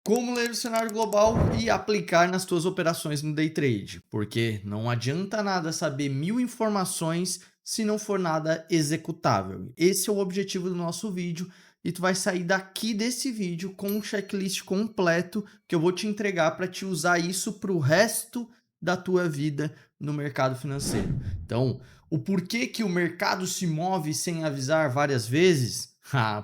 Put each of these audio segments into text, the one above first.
Como ler o cenário global e aplicar nas tuas operações no day trade, porque não adianta nada saber mil informações se não for nada executável. Esse é o objetivo do nosso vídeo e tu vai sair daqui desse vídeo com um checklist completo que eu vou te entregar para te usar isso para o resto da tua vida no mercado financeiro. Então, o porquê que o mercado se move sem avisar várias vezes?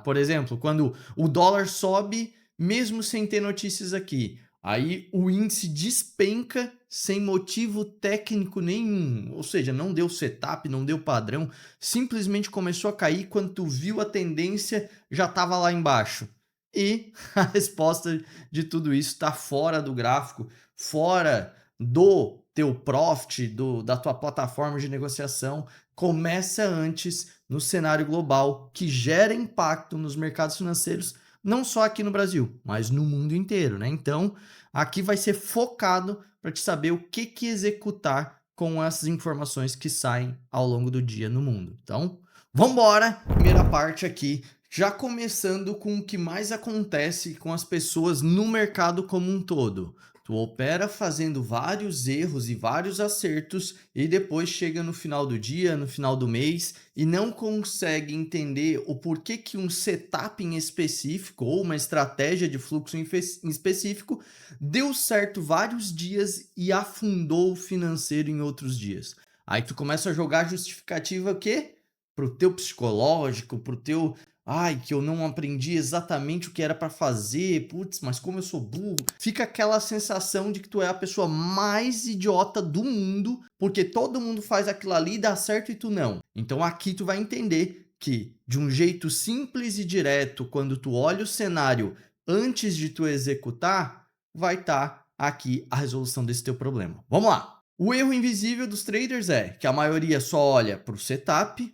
Por exemplo, quando o dólar sobe mesmo sem ter notícias aqui. Aí o índice despenca sem motivo técnico nenhum, ou seja, não deu setup, não deu padrão, simplesmente começou a cair quando tu viu a tendência já estava lá embaixo. E a resposta de tudo isso está fora do gráfico, fora do teu profit, da tua plataforma de negociação, começa antes no cenário global que gera impacto nos mercados financeiros não só aqui no Brasil, mas no mundo inteiro, né? Então, aqui vai ser focado para te saber o que executar com essas informações que saem ao longo do dia no mundo. Então, vamos embora. Primeira parte aqui, já começando com o que mais acontece com as pessoas no mercado como um todo. Tu opera fazendo vários erros e vários acertos e depois chega no final do dia, no final do mês e não consegue entender o porquê que um setup em específico ou uma estratégia de fluxo em específico deu certo vários dias e afundou o financeiro em outros dias. Aí tu começa a jogar justificativa o quê? Pro teu psicológico, pro teu ai, que eu não aprendi exatamente o que era para fazer, putz, mas como eu sou burro. Fica aquela sensação de que tu é a pessoa mais idiota do mundo, porque todo mundo faz aquilo ali, dá certo e tu não. Então aqui tu vai entender que, de um jeito simples e direto, quando tu olha o cenário antes de tu executar, vai estar aqui a resolução desse teu problema. Vamos lá! O erro invisível dos traders é que a maioria só olha para o setup,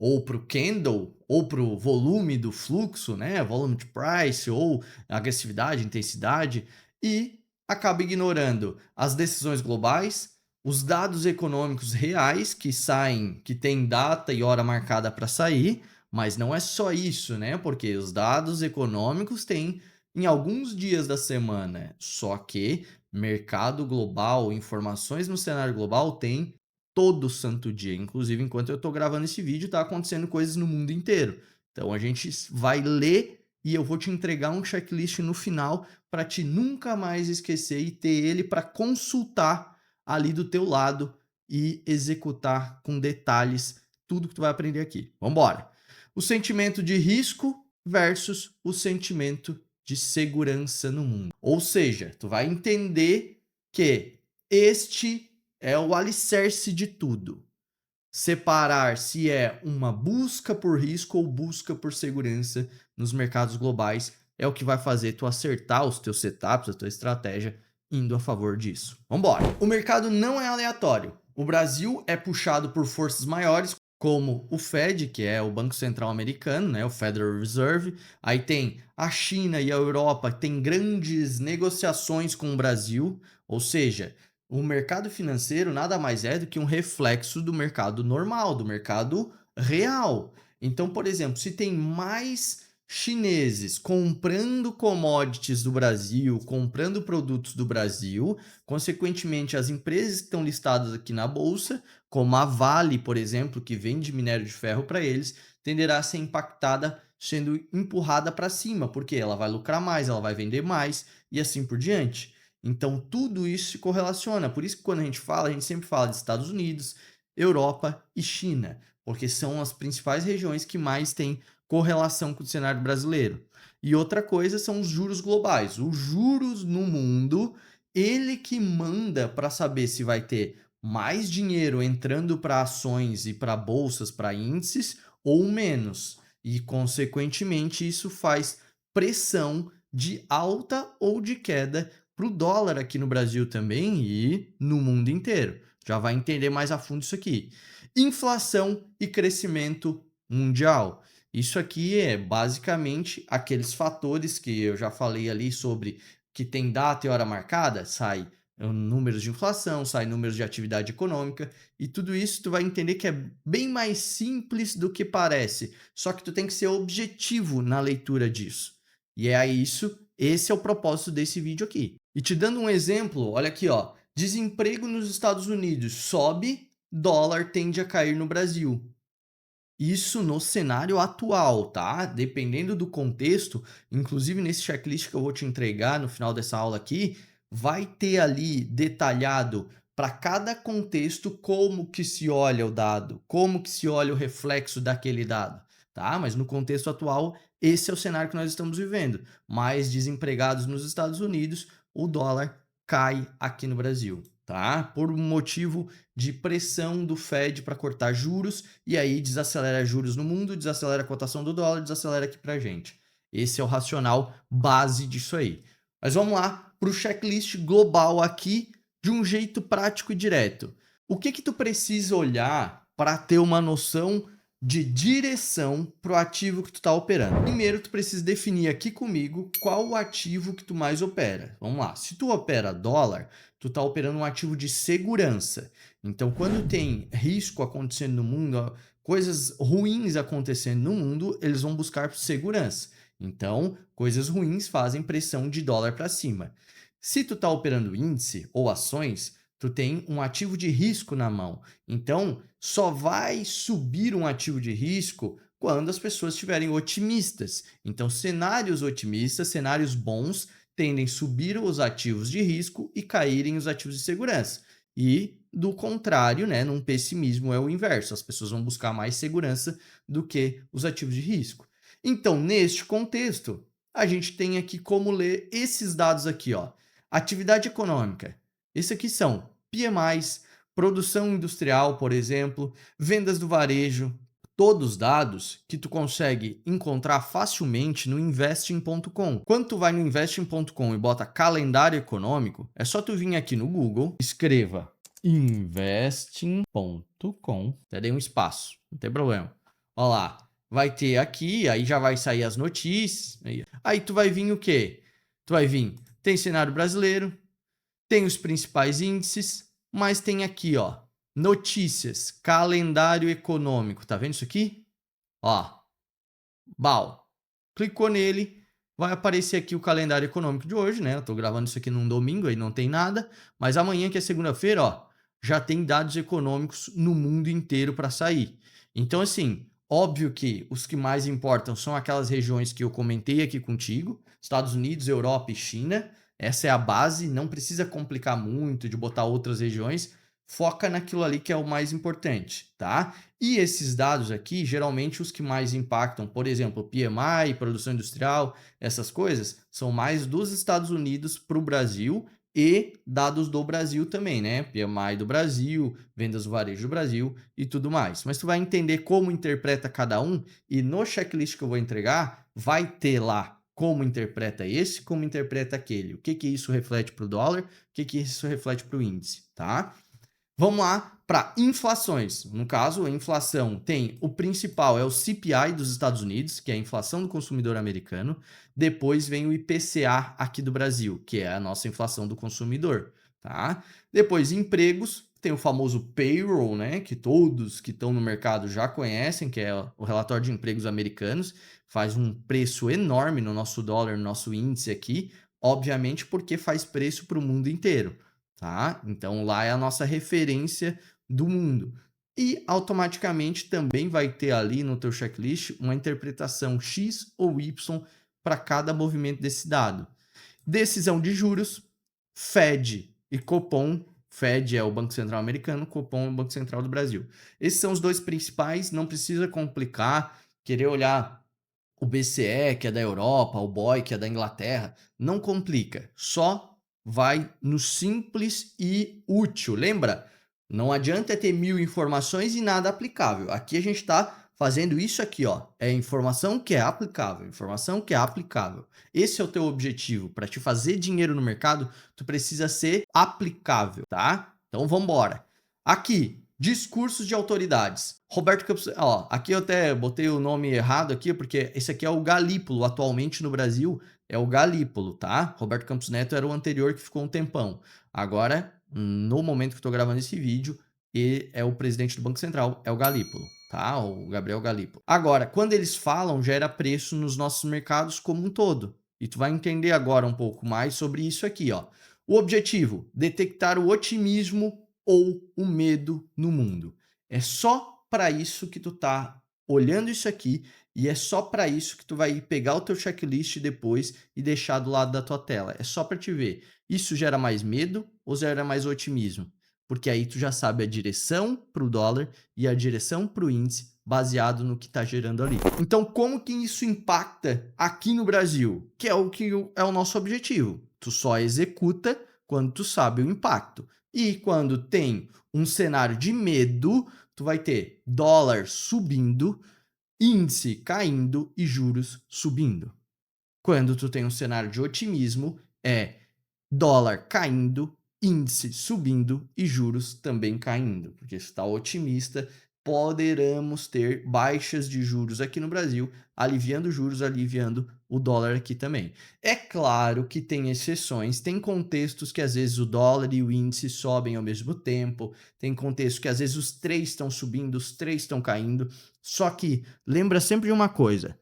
ou para o candle, ou para o volume do fluxo, né? Volume to price, ou agressividade, intensidade, e acaba ignorando as decisões globais, os dados econômicos reais que saem, que tem data e hora marcada para sair, mas não é só isso, né? Porque os dados econômicos têm em alguns dias da semana, só que mercado global, informações no cenário global tem todo santo dia. Inclusive, enquanto eu estou gravando esse vídeo, está acontecendo coisas no mundo inteiro. Então, a gente vai ler e eu vou te entregar um checklist no final para te nunca mais esquecer e ter ele para consultar ali do teu lado e executar com detalhes tudo que tu vai aprender aqui. Vamos embora. O sentimento de risco versus o sentimento de segurança no mundo. Ou seja, tu vai entender que este é o alicerce de tudo. Separar se é uma busca por risco ou busca por segurança nos mercados globais é o que vai fazer tu acertar os teus setups, a tua estratégia, indo a favor disso. Vamos embora. O mercado não é aleatório. O Brasil é puxado por forças maiores, como o Fed, que é o Banco Central Americano, né, o Federal Reserve. Aí tem a China e a Europa, tem grandes negociações com o Brasil, ou seja, o mercado financeiro nada mais é do que um reflexo do mercado normal, do mercado real. Então, por exemplo, se tem mais chineses comprando commodities do Brasil, comprando produtos do Brasil, consequentemente, as empresas que estão listadas aqui na bolsa, como a Vale, por exemplo, que vende minério de ferro para eles, tenderá a ser impactada, sendo empurrada para cima, porque ela vai lucrar mais, ela vai vender mais e assim por diante. Então, tudo isso se correlaciona. Por isso que quando a gente sempre fala de Estados Unidos, Europa e China, porque são as principais regiões que mais têm correlação com o cenário brasileiro. E outra coisa são os juros globais. Os juros no mundo, ele que manda para saber se vai ter mais dinheiro entrando para ações e para bolsas, para índices, ou menos. E, consequentemente, isso faz pressão de alta ou de queda para o dólar aqui no Brasil também e no mundo inteiro. Já vai entender mais a fundo isso aqui. Inflação e crescimento mundial. Isso aqui é basicamente aqueles fatores que eu já falei ali sobre que tem data e hora marcada, sai números de inflação, sai números de atividade econômica e tudo isso tu vai entender que é bem mais simples do que parece, só que tu tem que ser objetivo na leitura disso. E é isso Esse é o propósito desse vídeo aqui. E te dando um exemplo, olha aqui, ó. Desemprego nos Estados Unidos sobe, dólar tende a cair no Brasil. Isso no cenário atual, tá? Dependendo do contexto, inclusive nesse checklist que eu vou te entregar no final dessa aula aqui, vai ter ali detalhado para cada contexto como que se olha o dado, como que se olha o reflexo daquele dado, tá? Mas no contexto atual, esse é o cenário que nós estamos vivendo. Mais desempregados nos Estados Unidos, o dólar cai aqui no Brasil, tá? Por um motivo de pressão do Fed para cortar juros, e aí desacelera juros no mundo, desacelera a cotação do dólar, desacelera aqui para a gente. Esse é o racional base disso aí. Mas vamos lá para o checklist global aqui, de um jeito prático e direto. O que que tu precisa olhar para ter uma noção de direção para o ativo que tu está operando? Primeiro, tu precisa definir aqui comigo qual o ativo que tu mais opera. Vamos lá. Se tu opera dólar, tu está operando um ativo de segurança. Então, quando tem risco acontecendo no mundo, coisas ruins acontecendo no mundo, eles vão buscar segurança. Então, coisas ruins fazem pressão de dólar para cima. Se tu está operando índice ou ações, tu tem um ativo de risco na mão. Então, só vai subir um ativo de risco quando as pessoas estiverem otimistas. Então, cenários otimistas, cenários bons, tendem a subir os ativos de risco e caírem os ativos de segurança. E, do contrário, né, num pessimismo é o inverso. As pessoas vão buscar mais segurança do que os ativos de risco. Então, neste contexto, a gente tem aqui como ler esses dados aqui, ó. Atividade econômica. Esses aqui são PMIs, produção industrial, por exemplo, vendas do varejo, todos dados que tu consegue encontrar facilmente no investing.com. Quando tu vai no investing.com e bota calendário econômico, é só tu vir aqui no Google, escreva investing.com, até dei um espaço, não tem problema. Olha lá, vai ter aqui, aí já vai sair as notícias, aí tu vai vir o quê? Tu vai vir, tem cenário brasileiro, tem os principais índices, mas tem aqui, ó, notícias, calendário econômico. Tá vendo isso aqui? Ó, bal. Clicou nele, vai aparecer aqui o calendário econômico de hoje, né? Eu tô gravando isso aqui num domingo, aí não tem nada, mas amanhã, que é segunda-feira, ó, já tem dados econômicos no mundo inteiro para sair. Então, assim, óbvio que os que mais importam são aquelas regiões que eu comentei aqui contigo, Estados Unidos, Europa e China. Essa é a base, não precisa complicar muito de botar outras regiões, foca naquilo ali que é o mais importante, tá? E esses dados aqui, geralmente os que mais impactam, por exemplo, PMI, produção industrial, essas coisas, são mais dos Estados Unidos para o Brasil e dados do Brasil também, né? PMI do Brasil, vendas do varejo do Brasil e tudo mais. Mas tu vai entender como interpreta cada um e no checklist que eu vou entregar, vai ter lá como interpreta esse, como interpreta aquele. O que que isso reflete para o dólar, o que que isso reflete para o índice, tá? Vamos lá para inflações. No caso, a inflação tem o principal, é o CPI dos Estados Unidos, que é a inflação do consumidor americano. Depois vem o IPCA aqui do Brasil, que é a nossa inflação do consumidor, tá? Depois, empregos, tem o famoso payroll, né, que todos que estão no mercado já conhecem, que é o relatório de empregos americanos, faz um preço enorme no nosso dólar, no nosso índice aqui, obviamente porque faz preço para o mundo inteiro. Tá? Então lá é a nossa referência do mundo. E automaticamente também vai ter ali no teu checklist uma interpretação X ou Y para cada movimento desse dado. Decisão de juros, Fed e Copom. Fed é o Banco Central americano, Copom é o Banco Central do Brasil. Esses são os dois principais, não precisa complicar, querer olhar o BCE, que é da Europa, o BOE, que é da Inglaterra, não complica, só vai no simples e útil. Lembra? Não adianta ter 1000 informações e nada aplicável. Aqui a gente está fazendo isso aqui, ó. É informação que é aplicável, informação que é aplicável. Esse é o teu objetivo. Para te fazer dinheiro no mercado, tu precisa ser aplicável, tá? Então vamos embora. Aqui, discursos de autoridades. Roberto Campos, ó, aqui eu até botei o nome errado aqui, porque esse aqui é o Galípolo, atualmente no Brasil é o Galípolo, tá? Roberto Campos Neto era o anterior que ficou um tempão. Agora, no momento que eu tô gravando esse vídeo, ele é o presidente do Banco Central, é o Galípolo, tá? O Gabriel Galípolo. Agora, quando eles falam, gera preço nos nossos mercados como um todo. E tu vai entender agora um pouco mais sobre isso aqui, ó. O objetivo: detectar o otimismo ou o medo no mundo. É só para isso que tu tá olhando isso aqui e é só para isso que tu vai pegar o teu checklist depois e deixar do lado da tua tela. É só para te ver. Isso gera mais medo ou gera mais otimismo? Porque aí tu já sabe a direção para o dólar e a direção para o índice baseado no que está gerando ali. Então, como que isso impacta aqui no Brasil? Que é o que é o nosso objetivo. Tu só executa quando tu sabe o impacto. E quando tem um cenário de medo, tu vai ter dólar subindo, índice caindo e juros subindo. Quando tu tem um cenário de otimismo, é dólar caindo, índice subindo e juros também caindo, porque se está otimista, poderemos ter baixas de juros aqui no Brasil, aliviando juros, aliviando o dólar aqui também. É claro que tem exceções, tem contextos que às vezes o dólar e o índice sobem ao mesmo tempo, tem contextos que às vezes os três estão subindo, os três estão caindo, só que lembra sempre de uma coisa: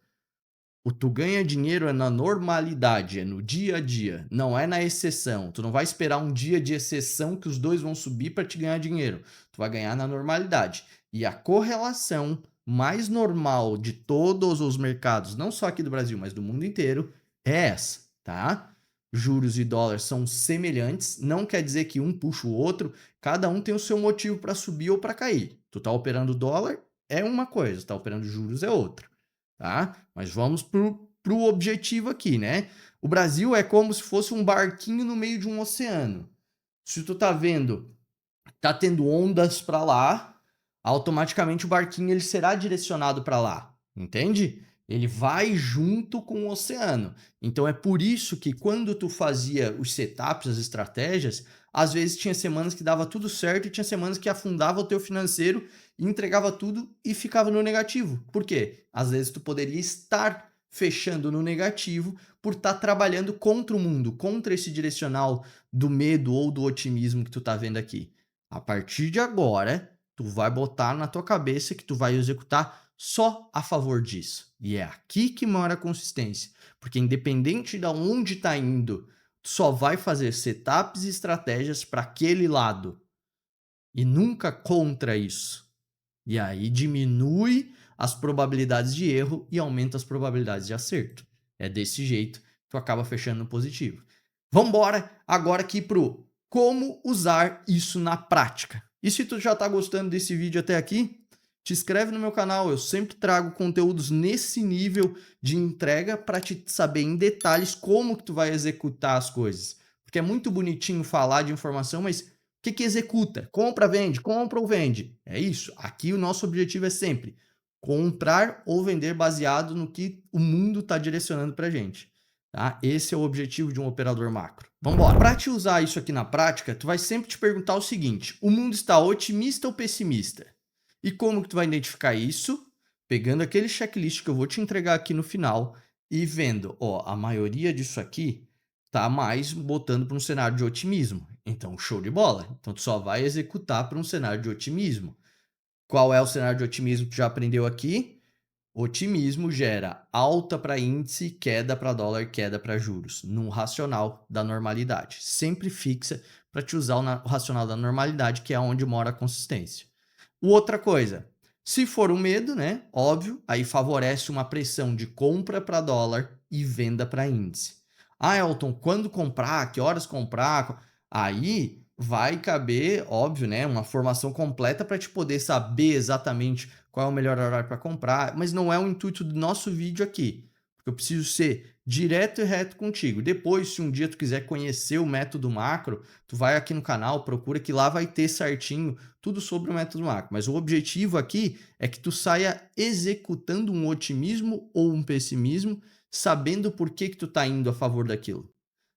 o tu ganha dinheiro é na normalidade, é no dia a dia, não é na exceção. Tu não vai esperar um dia de exceção que os dois vão subir para te ganhar dinheiro. Tu vai ganhar na normalidade. E a correlação mais normal de todos os mercados, não só aqui do Brasil, mas do mundo inteiro, é essa, tá? Juros e dólar são semelhantes, não quer dizer que um puxa o outro, cada um tem o seu motivo para subir ou para cair. Tu tá operando dólar, é uma coisa, tá operando juros é outra, tá? Mas vamos pro objetivo aqui, né? O Brasil é como se fosse um barquinho no meio de um oceano. Se tu tá vendo, tá tendo ondas para lá, automaticamente o barquinho ele será direcionado para lá, entende? Ele vai junto com o oceano. Então é por isso que quando tu fazia os setups, as estratégias, às vezes tinha semanas que dava tudo certo e tinha semanas que afundava o teu financeiro, entregava tudo e ficava no negativo. Por quê? Às vezes tu poderia estar fechando no negativo por estar trabalhando contra o mundo, contra esse direcional do medo ou do otimismo que tu tá vendo aqui. A partir de agora, tu vai botar na tua cabeça que tu vai executar só a favor disso. E é aqui que mora a consistência. Porque independente de onde está indo, tu só vai fazer setups e estratégias para aquele lado. E nunca contra isso. E aí diminui as probabilidades de erro e aumenta as probabilidades de acerto. É desse jeito que tu acaba fechando no positivo. Vamos embora agora aqui pro como usar isso na prática. E se tu já está gostando desse vídeo até aqui, te inscreve no meu canal, eu sempre trago conteúdos nesse nível de entrega para te saber em detalhes como que tu vai executar as coisas. Porque é muito bonitinho falar de informação, mas o que executa? Compra ou vende. É isso. Aqui o nosso objetivo é sempre comprar ou vender baseado no que o mundo está direcionando para a gente. Tá? Esse é o objetivo de um operador macro. Vamos embora. Para te usar isso aqui na prática, tu vai sempre te perguntar o seguinte: o mundo está otimista ou pessimista? E como que tu vai identificar isso? Pegando aquele checklist que eu vou te entregar aqui no final e vendo, ó, a maioria disso aqui tá mais botando para um cenário de otimismo. Então, show de bola. Então, tu só vai executar para um cenário de otimismo. Qual é o cenário de otimismo que tu já aprendeu aqui? Otimismo gera alta para índice, queda para dólar, queda para juros, num racional da normalidade. Sempre fixa para te usar o racional da normalidade, que é onde mora a consistência. Outra coisa, se for um medo, né? Óbvio, aí favorece uma pressão de compra para dólar e venda para índice. Ah, Elton, quando comprar? Que horas comprar? Aí vai caber, óbvio, né? Uma formação completa para te poder saber exatamente qual é o melhor horário para comprar, mas não é o intuito do nosso vídeo aqui, porque eu preciso ser direto e reto contigo. Depois, se um dia tu quiser conhecer o método macro, tu vai aqui no canal, procura que lá vai ter certinho tudo sobre o método macro. Mas o objetivo aqui é que tu saia executando um otimismo ou um pessimismo, sabendo por que tu tá indo a favor daquilo,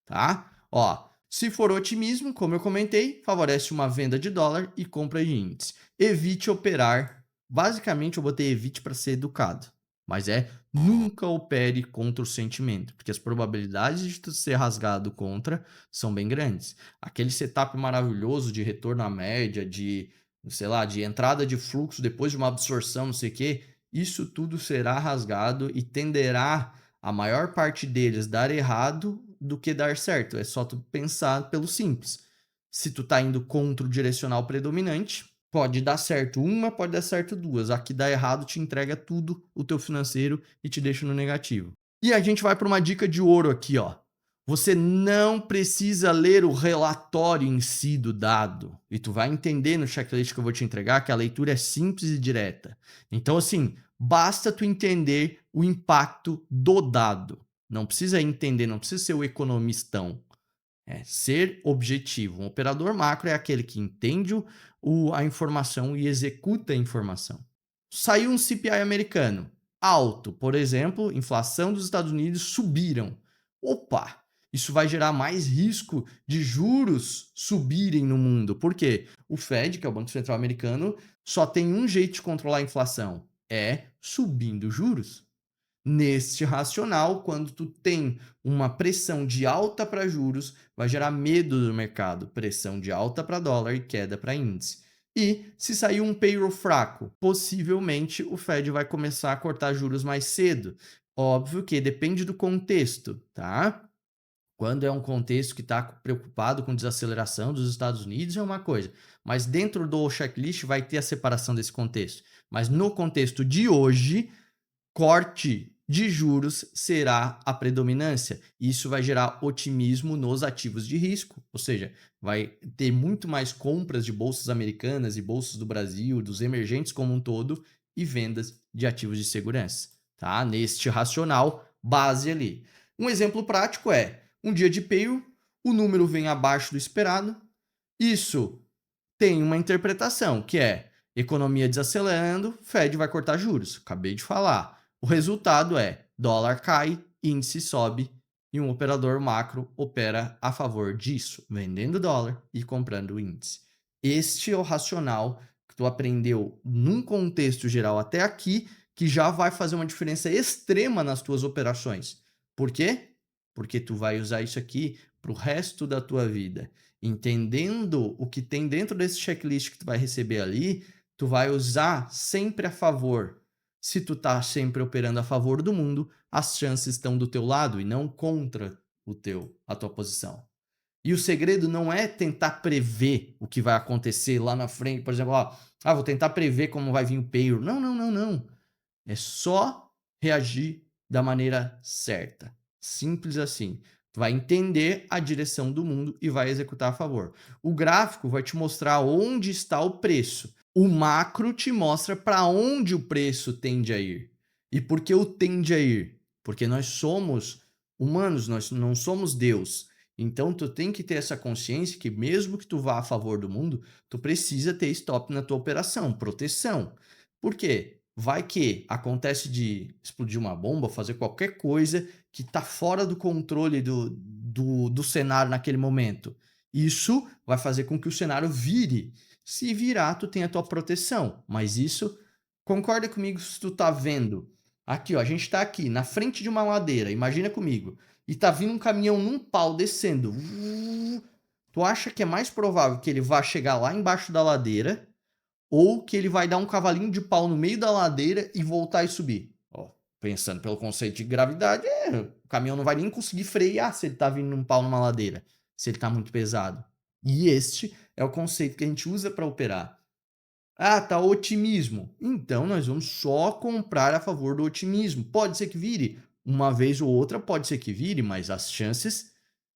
tá? Ó, se for otimismo, como eu comentei, favorece uma venda de dólar e compra de índice. Evite operar. Basicamente, eu botei evite para ser educado, mas nunca opere contra o sentimento, porque as probabilidades de tu ser rasgado contra são bem grandes. Aquele setup maravilhoso de retorno à média, de, sei lá, de entrada de fluxo depois de uma absorção, não sei o quê, isso tudo será rasgado e tenderá a maior parte deles dar errado do que dar certo. É só tu pensar pelo simples. Se tu tá indo contra o direcional predominante, pode dar certo uma, pode dar certo duas. A que dá errado te entrega tudo o teu financeiro e te deixa no negativo. E a gente vai para uma dica de ouro aqui, ó. Você não precisa ler o relatório em si do dado. E tu vai entender no checklist que eu vou te entregar que a leitura é simples e direta. Então, assim, basta tu entender o impacto do dado. Não precisa entender, não precisa ser o economistão. É ser objetivo. Um operador macro é aquele que entende a informação e executa a informação. Saiu um CPI americano alto, por exemplo, inflação dos Estados Unidos subiram. Opa, isso vai gerar mais risco de juros subirem no mundo. Por quê? O Fed, que é o Banco Central Americano, só tem um jeito de controlar a inflação, é subindo juros. Neste racional, quando tu tem uma pressão de alta para juros, vai gerar medo do mercado, pressão de alta para dólar e queda para índice. E se sair um payroll fraco, possivelmente o Fed vai começar a cortar juros mais cedo. Óbvio que depende do contexto, tá? Quando é um contexto que está preocupado com desaceleração dos Estados Unidos é uma coisa, mas dentro do checklist vai ter a separação desse contexto. Mas no contexto de hoje, corte de juros será a predominância. Isso vai gerar otimismo nos ativos de risco, ou seja, vai ter muito mais compras de bolsas americanas e bolsas do Brasil, dos emergentes como um todo, e vendas de ativos de segurança, tá? Neste racional, base ali. Um exemplo prático é, um dia de payroll, o número vem abaixo do esperado, isso tem uma interpretação, que é economia desacelerando, Fed vai cortar juros. Acabei de falar. O resultado é dólar cai, índice sobe e um operador macro opera a favor disso, vendendo dólar e comprando o índice. Este é o racional que tu aprendeu num contexto geral até aqui, que já vai fazer uma diferença extrema nas tuas operações. Por quê? Porque tu vai usar isso aqui para o resto da tua vida. Entendendo o que tem dentro desse checklist que tu vai receber ali, tu vai usar sempre a favor. Se tu tá sempre operando a favor do mundo, as chances estão do teu lado e não contra a tua posição. E o segredo não é tentar prever o que vai acontecer lá na frente, por exemplo, vou tentar prever como vai vir o payroll. Não, não, não, não. É só reagir da maneira certa. Simples assim. Tu vai entender a direção do mundo e vai executar a favor. O gráfico vai te mostrar onde está o preço. O macro te mostra para onde o preço tende a ir. E por que o tende a ir? Porque nós somos humanos, nós não somos Deus. Então tu tem que ter essa consciência que mesmo que tu vá a favor do mundo, tu precisa ter stop na tua operação, proteção. Por quê? Vai que acontece de explodir uma bomba, fazer qualquer coisa que está fora do controle do cenário naquele momento. Isso vai fazer com que o cenário vire. Se virar, tu tem a tua proteção. Mas isso, concorda comigo se tu tá vendo. Aqui, ó, a gente tá aqui, na frente de uma ladeira, imagina comigo. E tá vindo um caminhão num pau descendo. Tu acha que é mais provável que ele vá chegar lá embaixo da ladeira ou que ele vai dar um cavalinho de pau no meio da ladeira e voltar e subir? Ó, pensando pelo conceito de gravidade, o caminhão não vai nem conseguir frear se ele tá vindo num pau numa ladeira, se ele tá muito pesado. E este é o conceito que a gente usa para operar. Tá otimismo. Então nós vamos só comprar a favor do otimismo. Pode ser que vire uma vez ou outra, pode ser que vire, mas as chances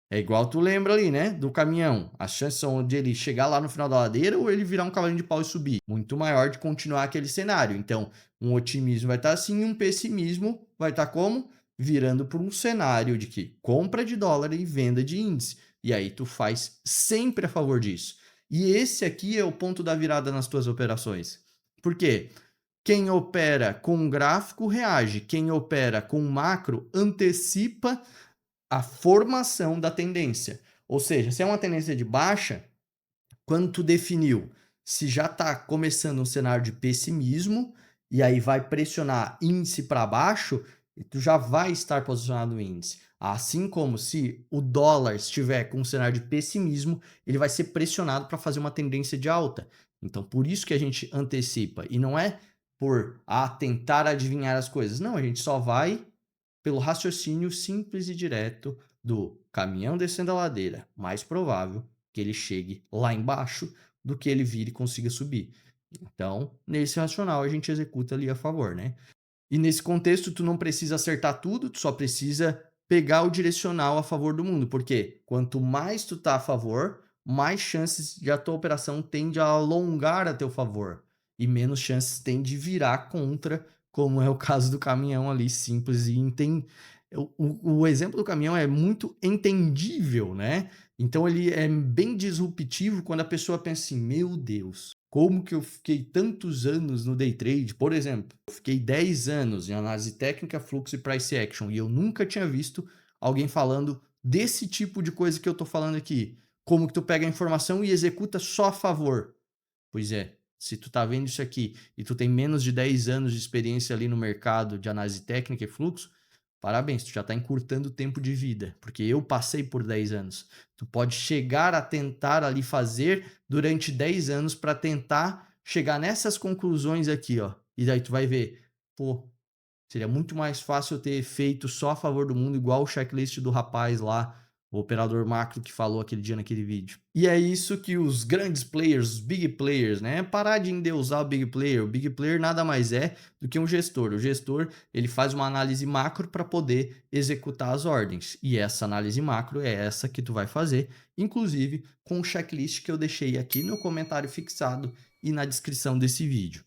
é igual tu lembra ali, né, do caminhão. As chances são de ele chegar lá no final da ladeira ou ele virar um cavalinho de pau e subir. Muito maior de continuar aquele cenário. Então, um otimismo vai estar assim e um pessimismo vai estar como? Virando por um cenário de que compra de dólar e venda de índice. E aí tu faz sempre a favor disso. E esse aqui é o ponto da virada nas tuas operações. Por quê? Quem opera com gráfico reage, quem opera com macro antecipa a formação da tendência. Ou seja, se é uma tendência de baixa, quando tu definiu se já está começando um cenário de pessimismo e aí vai pressionar índice para baixo, tu já vai estar posicionado no índice. Assim como se o dólar estiver com um cenário de pessimismo, ele vai ser pressionado para fazer uma tendência de alta. Então, por isso que a gente antecipa. E não é por tentar adivinhar as coisas. Não, a gente só vai pelo raciocínio simples e direto do caminhão descendo a ladeira, mais provável que ele chegue lá embaixo do que ele vire e consiga subir. Então, nesse racional, a gente executa ali a favor, né? E nesse contexto, tu não precisa acertar tudo, tu só precisa pegar o direcional a favor do mundo, porque quanto mais tu tá a favor, mais chances de a tua operação tende a alongar a teu favor e menos chances tem de virar contra, como é o caso do caminhão ali, simples e o exemplo do caminhão é muito entendível, né? Então ele é bem disruptivo quando a pessoa pensa assim, meu Deus, como que eu fiquei tantos anos no day trade? Por exemplo, eu fiquei 10 anos em análise técnica, fluxo e price action e eu nunca tinha visto alguém falando desse tipo de coisa que eu tô falando aqui. Como que tu pega a informação e executa só a favor. Pois é, se tu tá vendo isso aqui e tu tem menos de 10 anos de experiência ali no mercado de análise técnica e fluxo, parabéns, tu já tá encurtando o tempo de vida, porque eu passei por 10 anos. Tu pode chegar a tentar ali fazer durante 10 anos para tentar chegar nessas conclusões aqui, ó. E daí tu vai ver, pô, seria muito mais fácil eu ter feito só a favor do mundo, igual o checklist do rapaz lá, o operador macro que falou aquele dia naquele vídeo. E é isso que os grandes players, os big players, né? Parar de endeusar o big player. O big player nada mais é do que um gestor. O gestor, ele faz uma análise macro para poder executar as ordens. E essa análise macro é essa que tu vai fazer, inclusive com o checklist que eu deixei aqui no comentário fixado e na descrição desse vídeo.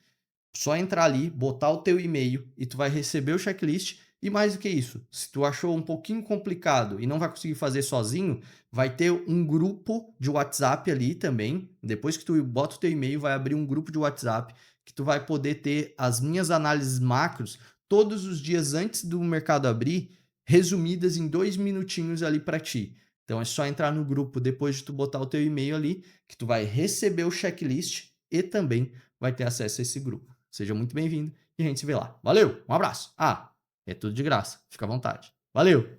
Só entrar ali, botar o teu e-mail e tu vai receber o checklist. E mais do que isso, se tu achou um pouquinho complicado e não vai conseguir fazer sozinho, vai ter um grupo de WhatsApp ali também. Depois que tu bota o teu e-mail, vai abrir um grupo de WhatsApp que tu vai poder ter as minhas análises macros todos os dias antes do mercado abrir, resumidas em 2 minutinhos ali para ti. Então é só entrar no grupo depois de tu botar o teu e-mail ali, que tu vai receber o checklist e também vai ter acesso a esse grupo. Seja muito bem-vindo e a gente se vê lá. Valeu, um abraço. Ah, é tudo de graça, fica à vontade. Valeu!